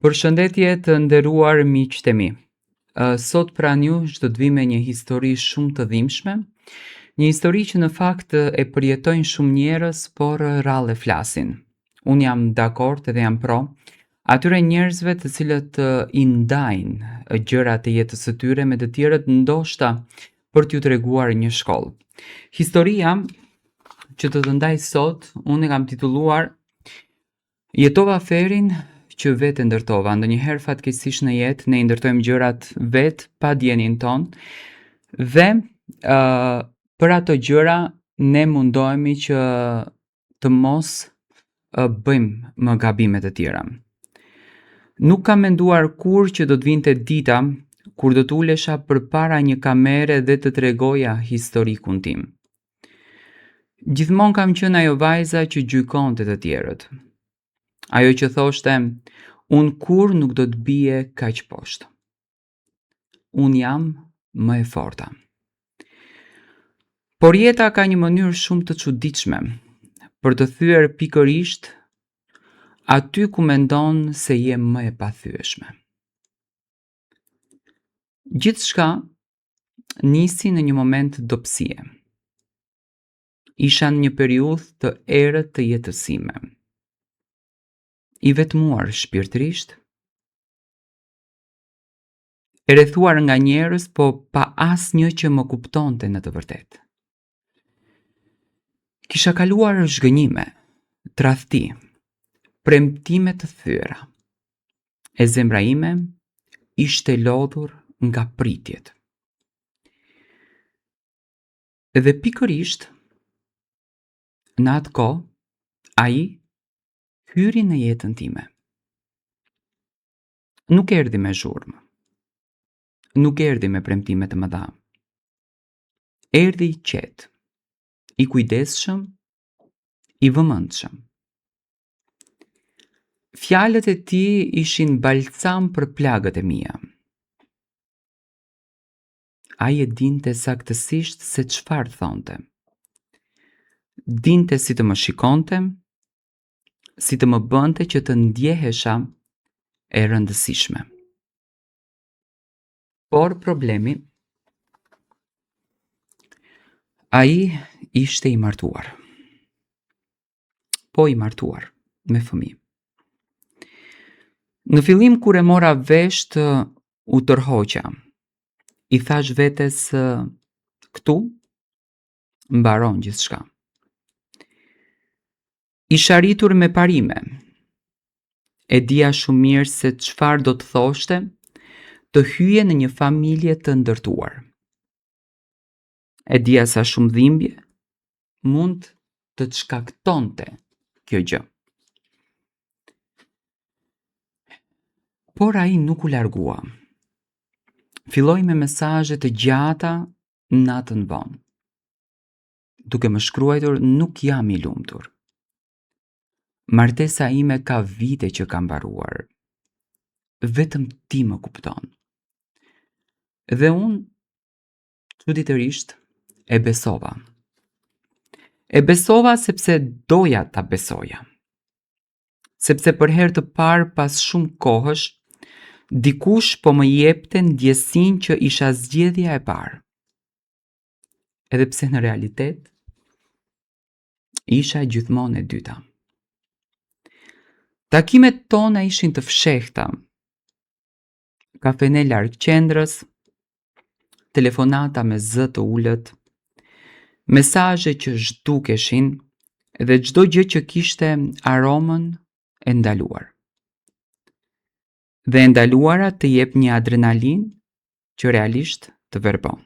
Përshëndetje të nderuar miqtë e mi. Sot pranë jush do të vi me një histori shumë të dhimbshme, një histori që në fakt e përjetojnë shumë njerëz, por rrallë e flasin. Unë jam dakord edhe jam pro atyre njerëzve të cilët i ndajnë gjërat e jetës së tyre me të tjerët, ndoshta për t'ju treguar një shkollë. Historia që do të ndaj sot, unë e kam titulluar Jetova aferin që vetë ndërtova. Ndonjëherë fatkeqësisht në jetë ne i ndërtojmë gjërat vetë pa dijenin ton dhe për ato gjëra ne mundohemi që të mos bëjmë më gabime të tjera. Nuk kam menduar kur që do të vinte dita kur do të ulesha përpara një kamere dhe të tregoja historikun tim. Gjithmonë kam qenë ajo vajza që gjykonte të tjerët. Ajo që thoshte, unë kur nuk do të bie kaq poshtë. Unë jam më e forta. Por jeta ka një mënyrë shumë të çuditshme për të thyer pikërisht aty ku mendon se je më e pathyeshme. Gjithçka nisi në një moment dobësie. Isha në një periudhë të errët të jetës sime. I vetmuar shpirtërisht, e rrethuar nga njerëz, po pa asnjë që më kuptonte në të vërtetë. Kisha kaluar zhgënjime, tradhti, premtime të thyera. E zemra ime ishte lodhur nga pritjet. Dhe pikërisht në atë kohë, ai hyri në jetën time. Nuk erdhi me zhurmë. Nuk erdhi me premtime të mëdha. Erdhi i qetë, i kujdesshëm, i vëmendshëm. Fjalët e tij ishin balcam për plagët e mia. Ai e dinte saktësisht se çfarë thonte. Dinte si të më shikonte, si të më bënte që të ndjehesha e rëndësishme. Por problemi, ai ishte i martuar. Po i martuar, me fëmijë. Në fillim kur e mora vesh u tërhoqa. I thash vetes këtu mbaron gjithçka. Isha rritur me parime. E dija shumë mirë se çfarë do të thoshte të hyje në një familje të ndërtuar. E dija sa shumë dhimbje mund të të shkaktonte kjo gjë. Por ai nuk u largua. Filloi me mesazhe të gjata natën vonë. Duke më shkruar nuk jam i lumtur. Martesa ime ka vite që ka mbaruar. Vetëm ti më kupton. Dhe unë, çuditërisht, e besova. E besova sepse doja ta besoja. Sepse për herë të parë pas shumë kohësh, dikush po më jepte ndjesinë që isha zgjedhja e parë. Edhe pse në realitet isha gjithmonë e dyta. Takimet tona ishin të fshehta. Kafene larg qendrës, telefonata me zë të ulët, mesazhe që zhdukeshin dhe çdo gjë që kishte aromën e ndaluar. Dhe e ndaluara të jep një adrenalin që realisht të verbon.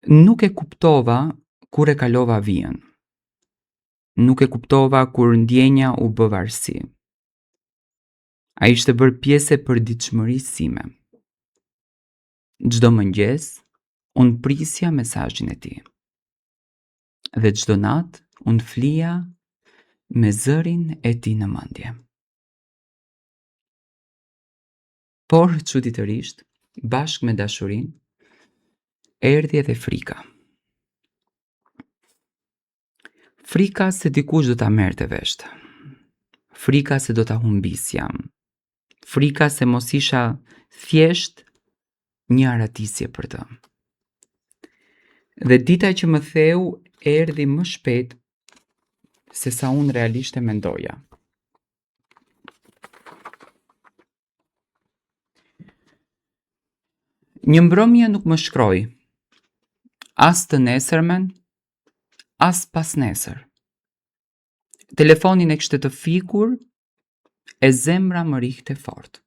Nuk e kuptova kur e kalova vijën. Nuk e kuptova kur ndjenja u bë varësi. Ai ishte bërë pjesë e përditshmërisë sime. Çdo mëngjes, unë prisja mesazhin e tij. Dhe çdo natë, unë flija me zërin e tij në mendje. Por, çuditërisht, bashkë me dashurinë, erdhi edhe frika. Frika se dikush do ta merrte vesh. frika se do ta humbisja, frika se mos isha thjesht një aratisje për të. Dhe dita që më theu erdhi më shpejt se sa unë realisht e mendoja. Një mbrëmje nuk më shkroi, as të nesërmen, as pas nesër. Telefonin e kishte të fikur, e zemra më rihte fort.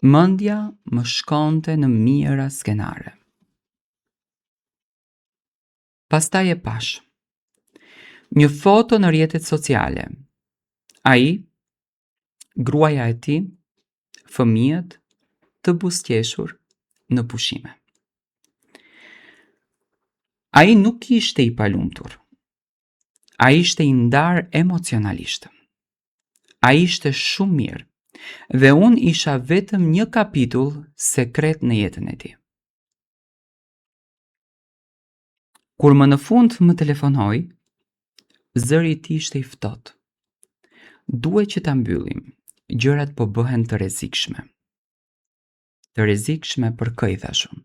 Mendja më shkonte në mijëra skenare. Pastaj e pash një foto në rrjetet sociale. Ai, gruaja e tij, fëmijët të buzëqeshur në pushime. Ai nuk ishte i palumtur. Ai ishte i ndar emocionalisht. Ai ishte shumë mirë dhe unë isha vetëm një kapitull sekret në jetën e tij. Kur më në fund më telefonoi, zëri i tij ishte i ftohtë. Duhet që ta mbyllim. Gjërat po bëhen të rrezikshme. Të rrezikshme për kë, i thash unë.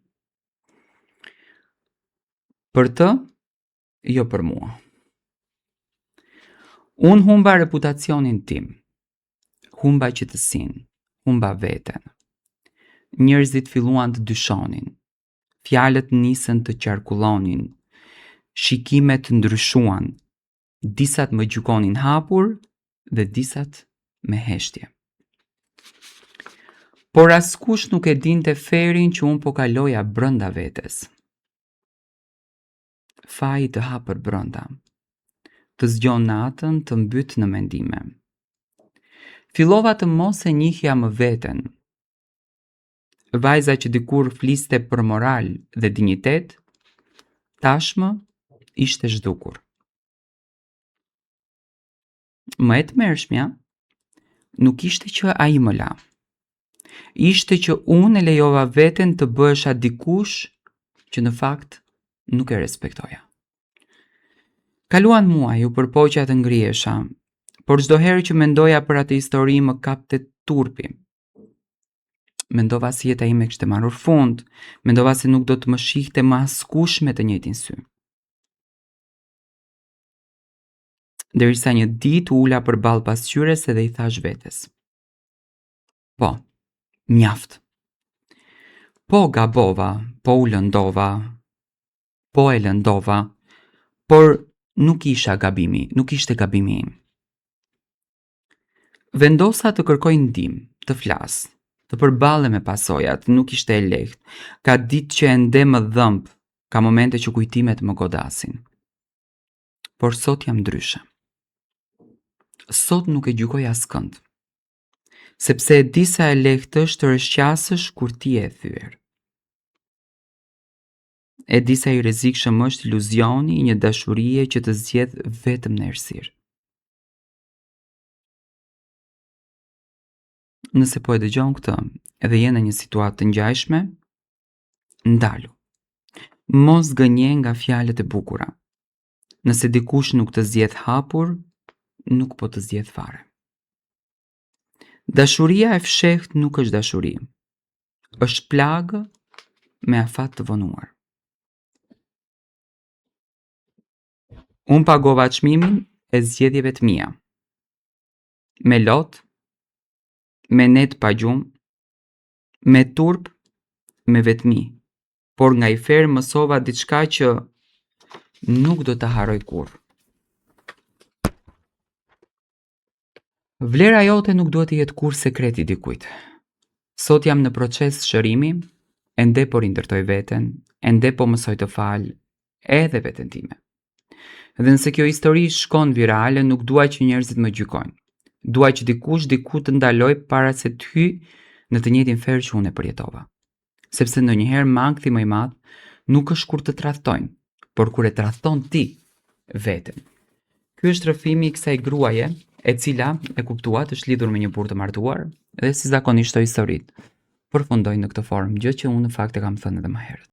Për të, jo për mua. Unë humba reputacionin tim, humba qetësinë, humba veten. Njerëzit filluan të dyshonin, fjalët nisën të qarkullonin, shikimet ndryshuan, disat më gjykonin hapur dhe disat me heshtje. Por askush nuk e dinte ferin që unë po kaloja brenda vetes. Faji të hapur brenda, të zgjon natën, të mbyt në mendime. Fillova të mos e njihja më veten. Vajza që dikur fliste për moral dhe dinjitet, tashmë ishte zhdukur. Më e tmerrshmja nuk ishte që ai më la. Ishte që unë e lejova veten të bëhesha dikush që në fakt nuk e respektoja. Kaluan muaj, u përpoqja të ngrihesha, por çdo herë që mendoja për atë histori më kapte turpi. Mendova se jeta ime kishte marrur fund, mendova se nuk do të më shihte më askush me të njëjtin sy. Derisa një ditë u ula përballë pasqyres dhe i thash vetes: Po, mjaft. Po gabova, po u lëndova, po e lëndova, por nuk ishte gabimi im. Vendosa të kërkoj ndihmë, të flas, të përballem me pasojat, nuk ishte e lehtë. Ka ditë që ende më dhëmb, ka momente që kujtimet më godasin. Por sot jam ndryshe. Sot nuk e gjykoj askënd, sepse e di sa e lehtë është të rreshqasësh kur ti je e thyer. E di sa i rrezikshëm është iluzioni i një dashurie që të zgjedh vetëm në errësirë. Nëse po e dëgjon këtë edhe je në një situatë të ngjashme, ndalu. Mos gënje nga fjalët e bukura. Nëse dikush nuk të zgjedh hapur, nuk po të zgjedh fare. Dashuria e fshehtë nuk është dashuri. Është plagë me afat të vonuar. Unë pagova çmimin e zgjedhjeve të mia. Me lot, me net pa gjumë, me turp, me vetmi. Por nga i ferë mësova diçka që nuk do ta harroj kurrë. Vlera jote nuk duhet të jetë kurrë sekreti dikujt. Sot jam në proces shërimi, ende po rindërtoj veten, ende po mësoj të fal, edhe veten time. Dhe nëse kjo histori shkon virale, nuk dua që njerëzit më gjykojnë. Dua që dikush diku të ndaloj para se të hyj në të njëjtin ferë që unë e përjetova. Sepse ndonjëherë mangthi më i madh nuk është kur të tradhtojnë, por kur e tradhton ti veten. Ky është rrëfimi i kësaj gruaje, e cila e kuptuat është lidhur me një burr të martuar dhe si zakonisht ato historitë përfundojnë në këtë formë, gjë që unë në fakt e kam thënë edhe më herët.